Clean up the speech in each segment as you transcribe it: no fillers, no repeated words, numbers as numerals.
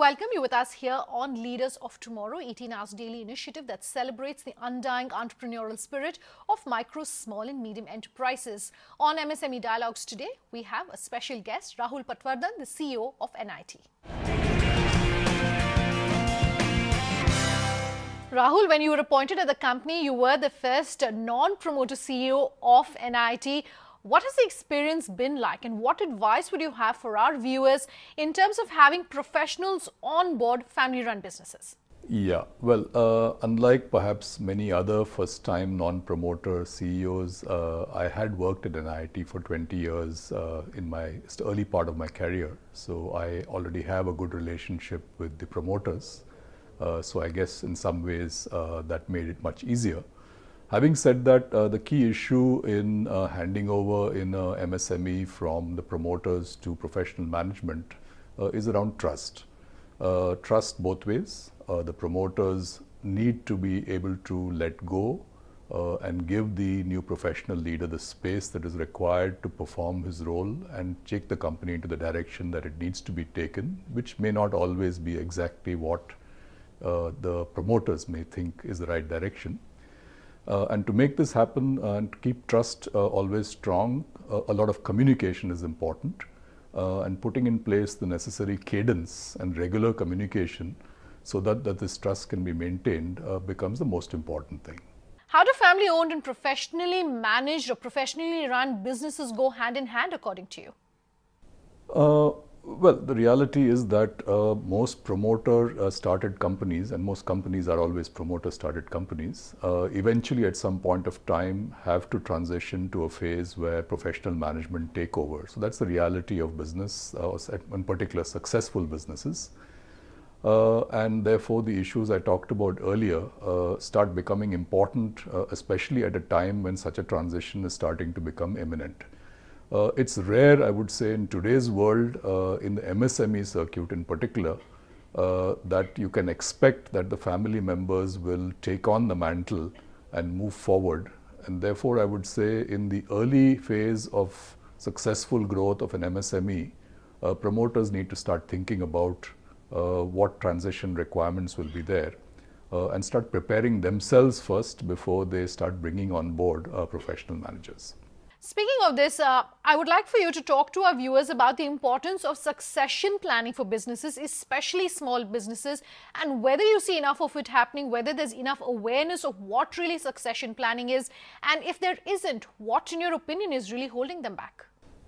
welcome you with us here on Leaders of Tomorrow, 18 Hours Daily initiative that celebrates the undying entrepreneurial spirit of micro, small and medium enterprises. On MSME Dialogues today, we have a special guest, Rahul Patwardhan, the CEO of NIT. Rahul, when you were appointed at the company, you were the first non-promoter CEO of NIT. What has the experience been like, and what advice would you have for our viewers in terms of having professionals on board family-run businesses? Yeah, well, unlike perhaps many other first-time non-promoter CEOs, I had worked at NIT for 20 years in my early part of my career. So I already have a good relationship with the promoters. So I guess in some ways that made it much easier. Having said that, the key issue in handing over in a MSME from the promoters to professional management is around trust. Trust both ways. The promoters need to be able to let go and give the new professional leader the space that is required to perform his role and take the company into the direction that it needs to be taken, which may not always be exactly what the promoters may think is the right direction. And to make this happen and to keep trust always strong, a lot of communication is important. And putting in place the necessary cadence and regular communication so that this trust can be maintained becomes the most important thing. How do family-owned and professionally managed or professionally run businesses go hand in hand, according to you? Well, the reality is that most promoter-started companies, and most companies are always promoter-started companies, eventually at some point of time have to transition to a phase where professional management take over. So that's the reality of business, in particular successful businesses. And therefore the issues I talked about earlier start becoming important, especially at a time when such a transition is starting to become imminent. It's rare, I would say, in today's world, in the MSME circuit in particular, that you can expect that the family members will take on the mantle and move forward. And therefore, I would say in the early phase of successful growth of an MSME, promoters need to start thinking about what transition requirements will be there and start preparing themselves first before they start bringing on board professional managers. Speaking of this, I would like for you to talk to our viewers about the importance of succession planning for businesses, especially small businesses, and whether you see enough of it happening, whether there's enough awareness of what really succession planning is, and if there isn't, what in your opinion is really holding them back?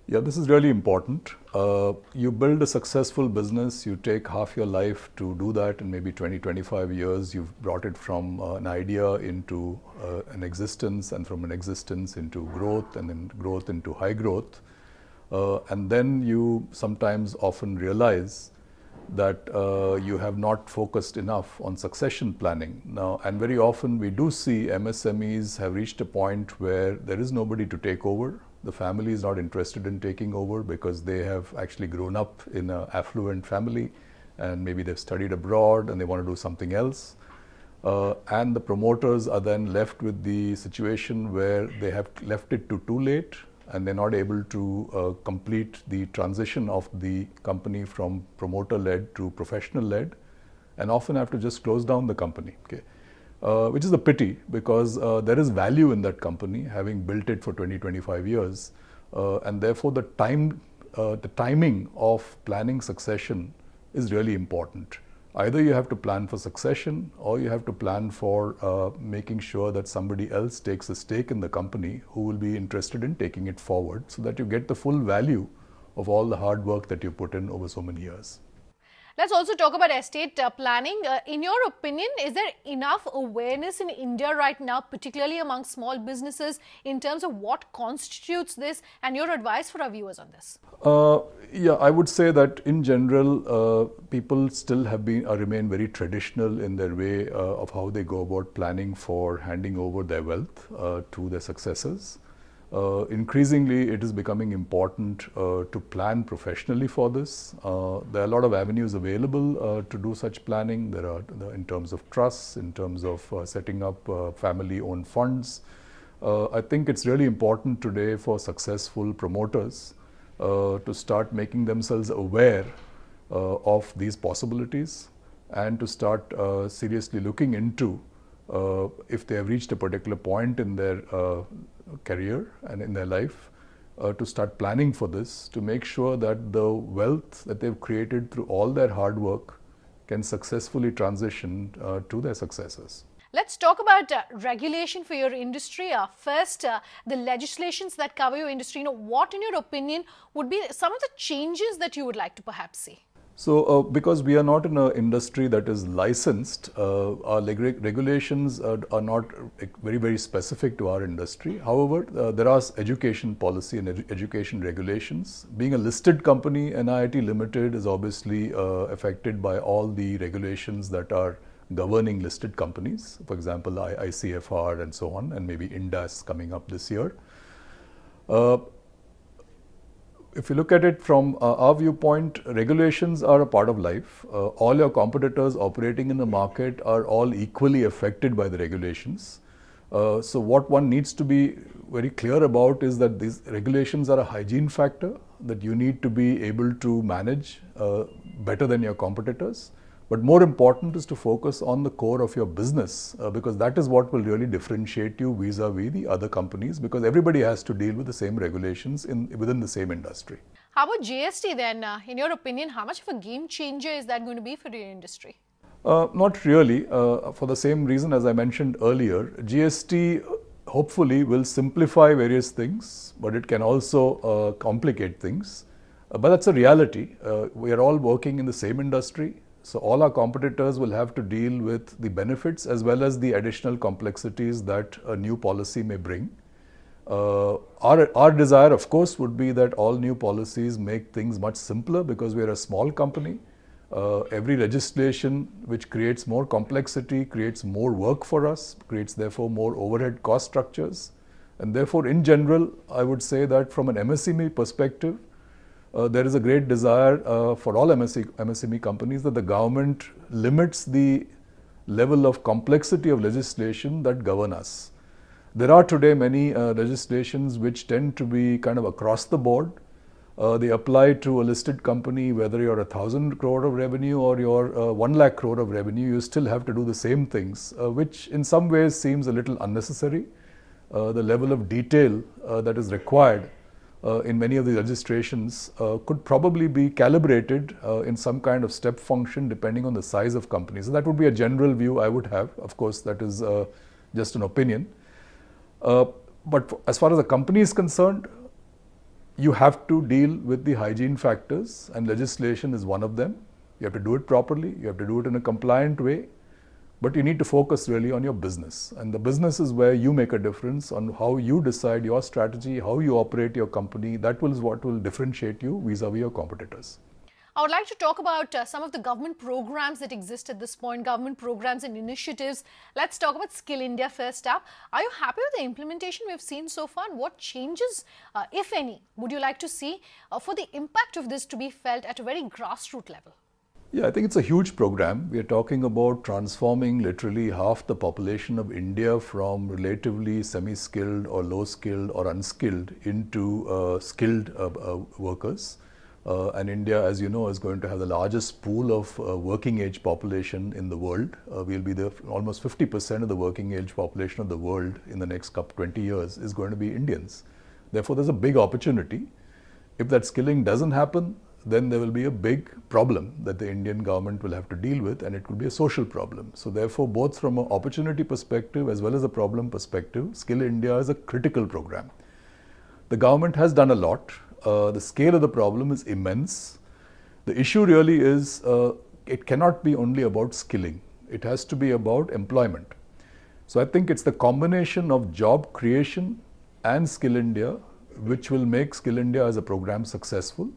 Yeah, this is really important. You build a successful business, you take half your life to do that, in maybe 20-25 years, you've brought it from an idea into an existence, and from an existence into growth, and then growth into high growth. And then you sometimes often realize that you have not focused enough on succession planning. Now, and very often we do see MSMEs have reached a point where there is nobody to take over. The family is not interested in taking over because they have actually grown up in an affluent family and maybe they've studied abroad and they want to do something else. And the promoters are then left with the situation where they have left it too late and they're not able to complete the transition of the company from promoter-led to professional-led, and often have to just close down the company. Okay? Which is a pity because there is value in that company, having built it for 20-25 years, and therefore the timing of planning succession is really important. Either you have to plan for succession or you have to plan for making sure that somebody else takes a stake in the company who will be interested in taking it forward so that you get the full value of all the hard work that you put in over so many years. Let's also talk about estate planning. In your opinion, is there enough awareness in India right now, particularly among small businesses, in terms of what constitutes this, and your advice for our viewers on this? Yeah, I would say that in general, people still remain very traditional in their way of how they go about planning for handing over their wealth to their successors. Increasingly, it is becoming important to plan professionally for this. There are a lot of avenues available to do such planning. There are in terms of trusts, in terms of setting up family-owned funds. I think it's really important today for successful promoters to start making themselves aware of these possibilities and to start seriously looking into if they have reached a particular point in their career and in their life, to start planning for this, to make sure that the wealth that they've created through all their hard work can successfully transition to their successors. Let's talk about regulation for your industry. First, the legislations that cover your industry. What, in your opinion, would be some of the changes that you would like to perhaps see? So, because we are not in an industry that is licensed, our regulations are not very, very specific to our industry. However, there are education policy and education regulations. Being a listed company, NIIT Limited is obviously affected by all the regulations that are governing listed companies. For example, ICFR and so on, and maybe INDAS coming up this year. If you look at it from our viewpoint, regulations are a part of life. All your competitors operating in the market are all equally affected by the regulations. So what one needs to be very clear about is that these regulations are a hygiene factor that you need to be able to manage better than your competitors. But more important is to focus on the core of your business, because that is what will really differentiate you vis-a-vis the other companies, because everybody has to deal with the same regulations within the same industry. How about GST then? In your opinion, how much of a game changer is that going to be for your industry? Not really. For the same reason as I mentioned earlier, GST hopefully will simplify various things, but it can also complicate things. But that's a reality. We are all working in the same industry. So all our competitors will have to deal with the benefits as well as the additional complexities that a new policy may bring. Our desire, of course, would be that all new policies make things much simpler, because we are a small company. Every legislation which creates more complexity creates more work for us, creates therefore more overhead cost structures. And therefore, in general, I would say that from an MSME perspective, there is a great desire for all MSME companies that the government limits the level of complexity of legislation that govern us. There are today many legislations which tend to be kind of across the board. They apply to a listed company, whether you're 1,000 crore of revenue or you're 1 lakh crore of revenue, you still have to do the same things, which in some ways seems a little unnecessary. The level of detail that is required in many of the registrations could probably be calibrated in some kind of step function depending on the size of companies. So that would be a general view I would have. Of course, that is just an opinion. But as far as a company is concerned, you have to deal with the hygiene factors, and legislation is one of them. You have to do it properly, you have to do it in a compliant way, but you need to focus really on your business. And the business is where you make a difference on how you decide your strategy, how you operate your company. That is what will differentiate you vis-a-vis your competitors. I would like to talk about some of the government programs that exist at this point, government programs and initiatives. Let's talk about Skill India first up. Are you happy with the implementation we've seen so far? And what changes, if any, would you like to see for the impact of this to be felt at a very grassroots level? Yeah, I think it's a huge program. We are talking about transforming literally half the population of India from relatively semi-skilled or low-skilled or unskilled into skilled workers. And India, as you know, is going to have the largest pool of working age population in the world. We'll be almost 50% of the working age population of the world in the next 20 years is going to be Indians. Therefore, there's a big opportunity. If that skilling doesn't happen, then there will be a big problem that the Indian government will have to deal with, and it will be a social problem. So therefore, both from an opportunity perspective as well as a problem perspective, Skill India is a critical program. The government has done a lot. The scale of the problem is immense. The issue really is it cannot be only about skilling. It has to be about employment. So I think it's the combination of job creation and Skill India which will make Skill India as a program successful.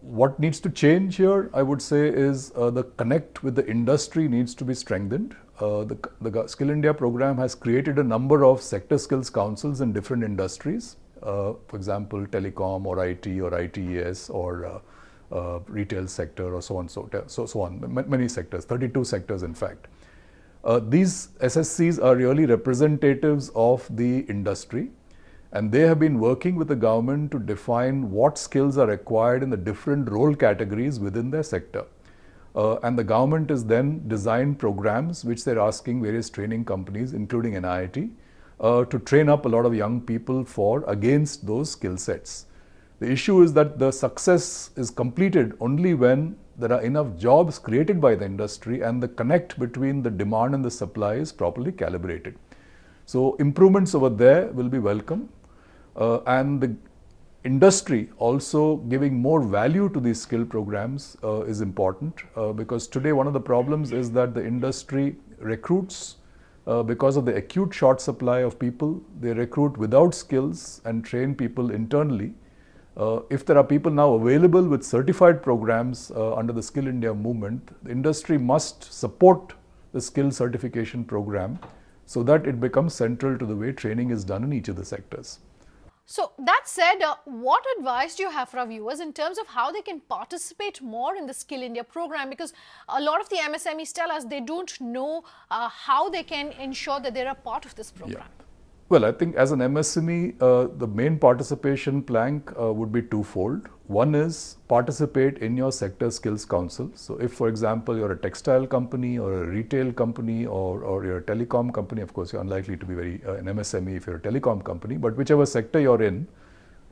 What needs to change here, I would say, is the connect with the industry needs to be strengthened. The Skill India program has created a number of sector skills councils in different industries. For example, telecom or IT or ITES or retail sector or so on, so on, many sectors, 32 sectors in fact. These SSCs are really representatives of the industry, And they have been working with the government to define what skills are required in the different role categories within their sector. And the government has then designed programs which they're asking various training companies, including NIT, to train up a lot of young people for against those skill sets. The issue is that the success is completed only when there are enough jobs created by the industry and the connect between the demand and the supply is properly calibrated. So improvements over there will be welcome, and the industry also giving more value to these skill programs is important, because today one of the problems is that the industry recruits because of the acute short supply of people. They recruit without skills and train people internally. If there are people now available with certified programs under the Skill India movement, the industry must support the skill certification program so that it becomes central to the way training is done in each of the sectors. So that said, what advice do you have for our viewers in terms of how they can participate more in the Skill India program? Because a lot of the MSMEs tell us they don't know how they can ensure that they're a part of this program. Yeah. Well, I think as an MSME, the main participation plank would be twofold. One is participate in your sector skills council. So if, for example, you're a textile company or a retail company or you're a telecom company, of course, you're unlikely to be an MSME if you're a telecom company, but whichever sector you're in,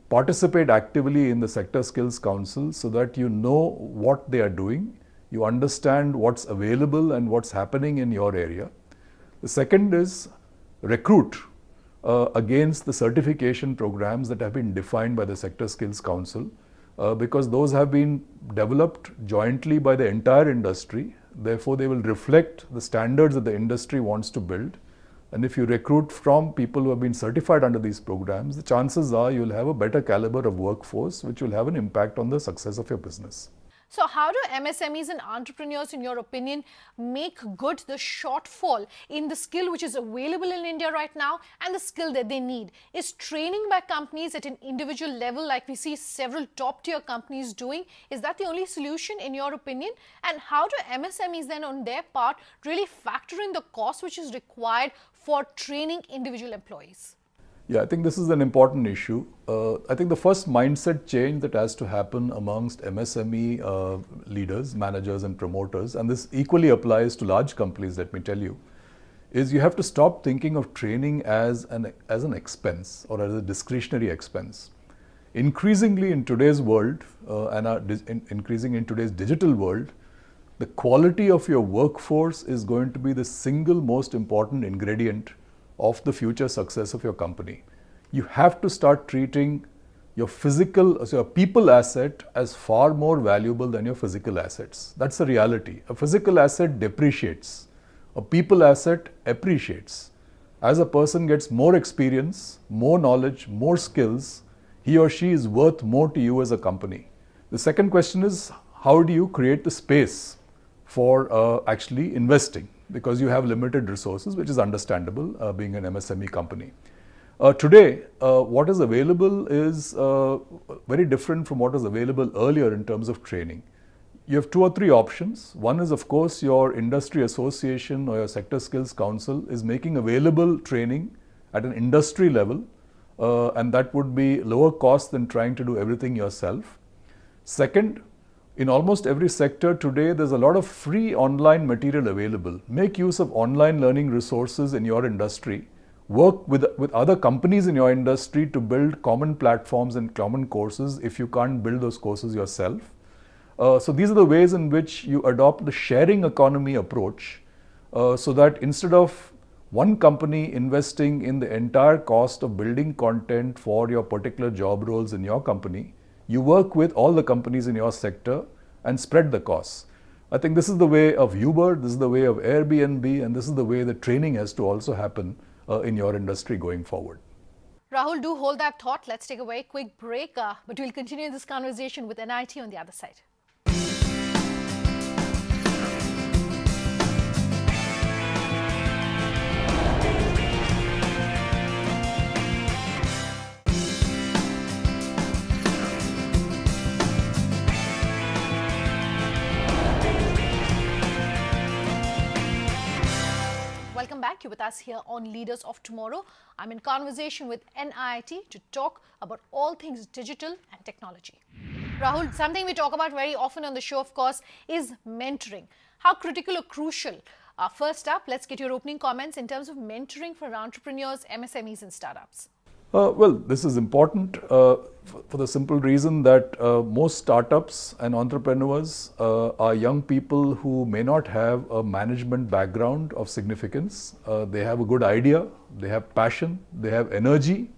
participate actively in the sector skills council so that you know what they are doing, you understand what's available and what's happening in your area. The second is recruit against the certification programs that have been defined by the Sector Skills Council, because those have been developed jointly by the entire industry. Therefore, they will reflect the standards that the industry wants to build. And if you recruit from people who have been certified under these programs, the chances are you'll have a better caliber of workforce, which will have an impact on the success of your business. So how do MSMEs and entrepreneurs, in your opinion, make good the shortfall in the skill which is available in India right now and the skill that they need? Is training by companies at an individual level, like we see several top-tier companies doing, is that the only solution in your opinion? And how do MSMEs then on their part really factor in the cost which is required for training individual employees? Yeah, I think this is an important issue. I think the first mindset change that has to happen amongst MSME leaders, managers and promoters, and this equally applies to large companies, let me tell you, is you have to stop thinking of training as an expense or as a discretionary expense. Increasingly in today's world, increasing in today's digital world, the quality of your workforce is going to be the single most important ingredient of the future success of your company. You have to start treating your people asset as far more valuable than your physical assets. That's the reality. A physical asset depreciates. A people asset appreciates. As a person gets more experience, more knowledge, more skills, he or she is worth more to you as a company. The second question is, how do you create the space for actually investing? Because you have limited resources, which is understandable being an MSME company. Today, what is available is very different from what was available earlier in terms of training. You have 2 or 3 options. One is, of course, your industry association or your sector skills council is making available training at an industry level, and that would be lower cost than trying to do everything yourself. Second, in almost every sector today, there's a lot of free online material available. Make use of online learning resources in your industry. Work with other companies in your industry to build common platforms and common courses if you can't build those courses yourself. So these are the ways in which you adopt the sharing economy approach, so that instead of one company investing in the entire cost of building content for your particular job roles in your company, you work with all the companies in your sector and spread the costs. I think this is the way of Uber, this is the way of Airbnb, and this is the way the training has to also happen in your industry going forward. Rahul, do hold that thought. Let's take a very quick break, but we'll continue this conversation with NIT on the other side. You're with us here on Leaders of Tomorrow. I'm in conversation with NIIT to talk about all things digital and technology. Rahul, something we talk about very often on the show, of course, is mentoring. How critical or crucial? First up, let's get your opening comments in terms of mentoring for entrepreneurs, MSMEs and startups. Well, this is important for the simple reason that most startups and entrepreneurs are young people who may not have a management background of significance. They have a good idea, they have passion, they have energy,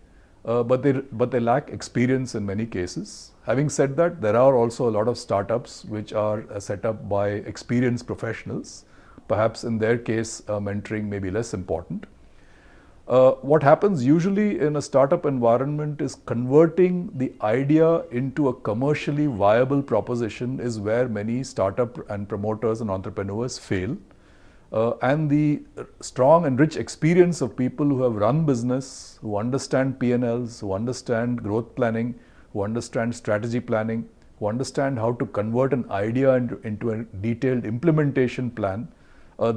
but they lack experience in many cases. Having said that, there are also a lot of startups which are set up by experienced professionals. Perhaps in their case, mentoring may be less important. What happens usually in a startup environment is converting the idea into a commercially viable proposition is where many startup and promoters and entrepreneurs fail. And the strong and rich experience of people who have run business, who understand P&Ls, who understand growth planning, who understand strategy planning, who understand how to convert an idea into a detailed implementation plan.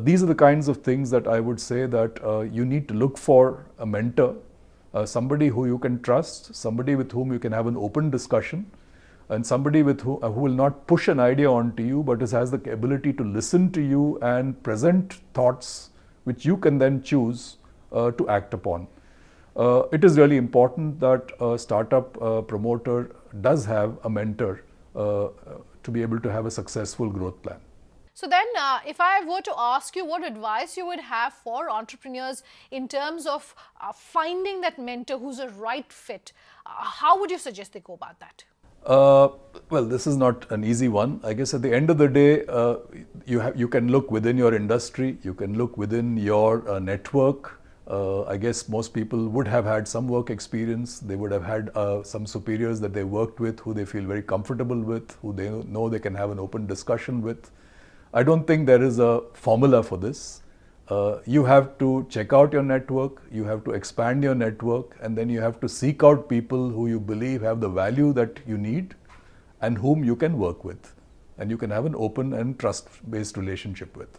These are the kinds of things that I would say that you need to look for a mentor, somebody who you can trust, somebody with whom you can have an open discussion, and somebody with who will not push an idea onto you, but has the ability to listen to you and present thoughts which you can then choose to act upon. It is really important that a startup promoter does have a mentor to be able to have a successful growth plan. So then, if I were to ask you what advice you would have for entrepreneurs in terms of finding that mentor who's a right fit, how would you suggest they go about that? Well, this is not an easy one. I guess at the end of the day, you can look within your industry, you can look within your network. I guess most people would have had some work experience. They would have had some superiors that they worked with, who they feel very comfortable with, who they know they can have an open discussion with. I don't think there is a formula for this. You have to check out your network, you have to expand your network, and then you have to seek out people who you believe have the value that you need and whom you can work with. And you can have an open and trust-based relationship with.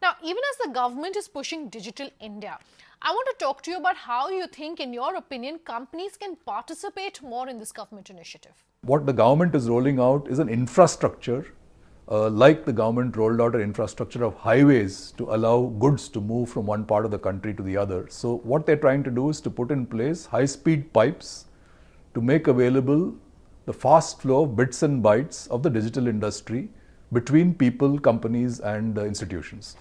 Now, even as the government is pushing Digital India, I want to talk to you about how you think, in your opinion, companies can participate more in this government initiative. What the government is rolling out is an infrastructure. Like the government rolled out an infrastructure of highways to allow goods to move from one part of the country to the other. So what they're trying to do is to put in place high-speed pipes to make available the fast flow of bits and bytes of the digital industry between people, companies and institutions.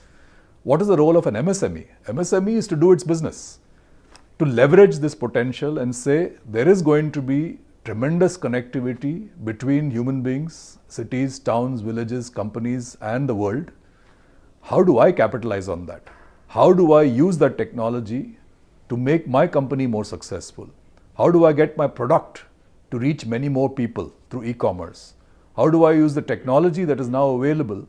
What is the role of an MSME? MSME is to do its business, to leverage this potential and say there is going to be tremendous connectivity between human beings, cities, towns, villages, companies and the world. How do I capitalize on that? How do I use that technology to make my company more successful? How do I get my product to reach many more people through e-commerce? How do I use the technology that is now available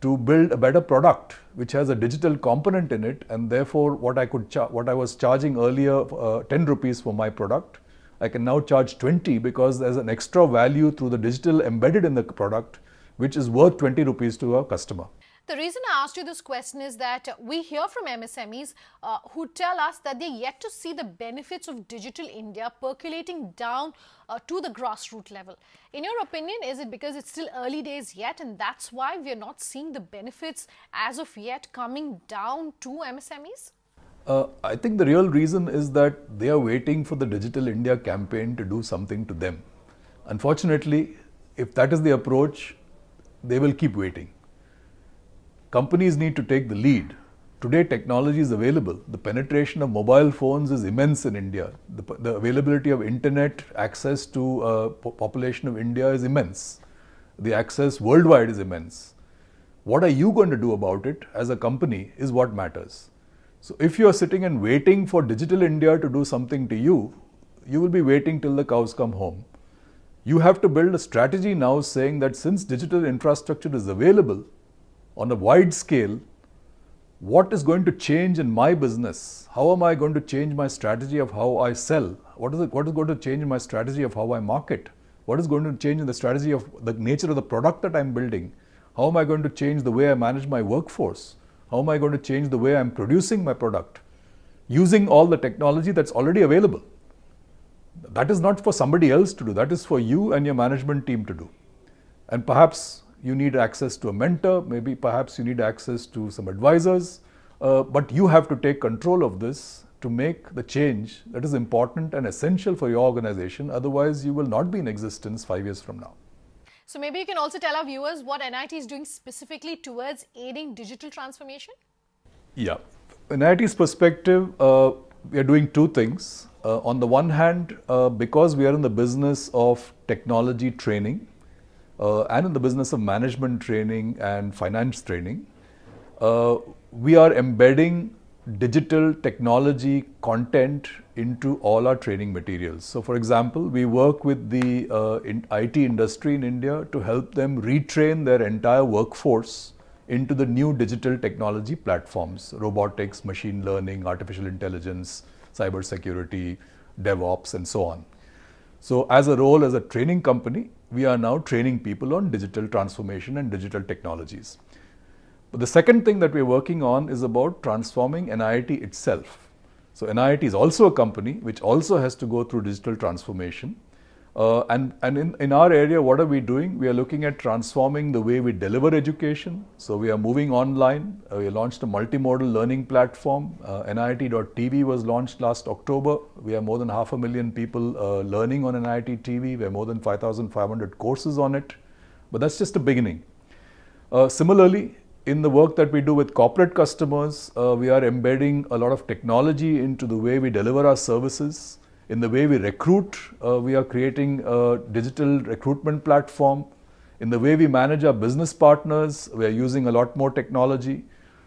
to build a better product which has a digital component in it, and therefore what I was charging earlier 10 rupees for my product, I can now charge 20 because there's an extra value through the digital embedded in the product, which is worth 20 rupees to a customer. The reason I asked you this question is that we hear from MSMEs who tell us that they're yet to see the benefits of Digital India percolating down to the grassroots level. In your opinion, is it because it's still early days yet, and that's why we're not seeing the benefits as of yet coming down to MSMEs? I think the real reason is that they are waiting for the Digital India campaign to do something to them. Unfortunately, if that is the approach, they will keep waiting. Companies need to take the lead. Today, technology is available. The penetration of mobile phones is immense in India. The availability of internet access to population of India is immense. The access worldwide is immense. What are you going to do about it as a company is what matters. So if you are sitting and waiting for Digital India to do something to you, you will be waiting till the cows come home. You have to build a strategy now saying that since digital infrastructure is available on a wide scale, what is going to change in my business? How am I going to change my strategy of how I sell? What is going to change in my strategy of how I market? What is going to change in the strategy of the nature of the product that I'm building? How am I going to change the way I manage my workforce? How am I going to change the way I'm producing my product? using all the technology that's already available. That is not for somebody else to do. That is for you and your management team to do. And perhaps you need access to a mentor, maybe perhaps you need access to some advisors, but you have to take control of this to make the change that is important and essential for your organization. Otherwise, you will not be in existence 5 years from now. So maybe you can also tell our viewers what NIT is doing specifically towards aiding digital transformation? Yeah. In IIT's perspective, we are doing two things. On the one hand, because we are in the business of technology training and in the business of management training and finance training, we are embedding digital technology content into all our training materials. So for example, we work with the IT industry in India to help them retrain their entire workforce into the new digital technology platforms: robotics, machine learning, artificial intelligence, cyber security, DevOps, and so on. So as a role as a training company, we are now training people on digital transformation and digital technologies. But the second thing that we're working on is about transforming NIT itself. So NIT is also a company which also has to go through digital transformation. And in our area, what are we doing? We are looking at transforming the way we deliver education. So we are moving online. We launched a multimodal learning platform. NIT.TV was launched last October. We have more than 500,000 people learning on NIT TV. We have more than 5,500 courses on it. But that's just a beginning. Similarly, in the work that we do with corporate customers, we are embedding a lot of technology into the way we deliver our services. In the way we recruit, we are creating a digital recruitment platform. In the way we manage our business partners, we are using a lot more technology.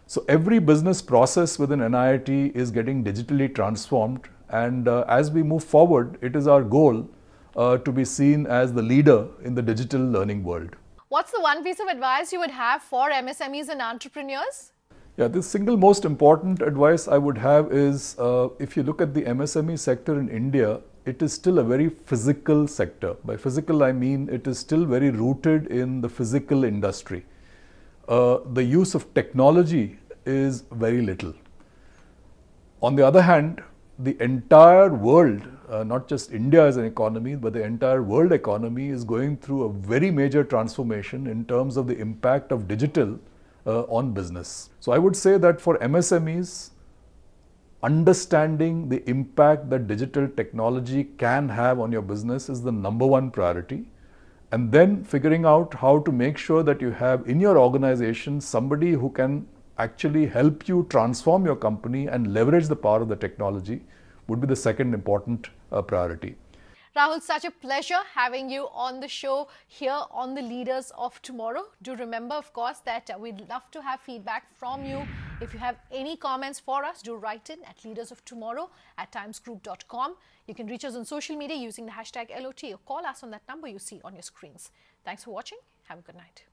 So every business process within NIT is getting digitally transformed. And as we move forward, it is our goal to be seen as the leader in the digital learning world. What's the one piece of advice you would have for MSMEs and entrepreneurs? Yeah, the single most important advice I would have is if you look at the MSME sector in India, it is still a very physical sector. By physical, I mean it is still very rooted in the physical industry. The use of technology is very little. On the other hand, the entire world, not just India as an economy, but the entire world economy is going through a very major transformation in terms of the impact of digital on business. So I would say that for MSMEs, understanding the impact that digital technology can have on your business is the number one priority. And then figuring out how to make sure that you have in your organization somebody who can actually help you transform your company and leverage the power of the technology would be the second important priority. Rahul, such a pleasure having you on the show here on the Leaders of Tomorrow. Do remember, of course, that we'd love to have feedback from you. If you have any comments for us, do write in at leadersoftomorrow@timesgroup.com. You can reach us on social media using the hashtag LOT or call us on that number you see on your screens. Thanks for watching. Have a good night.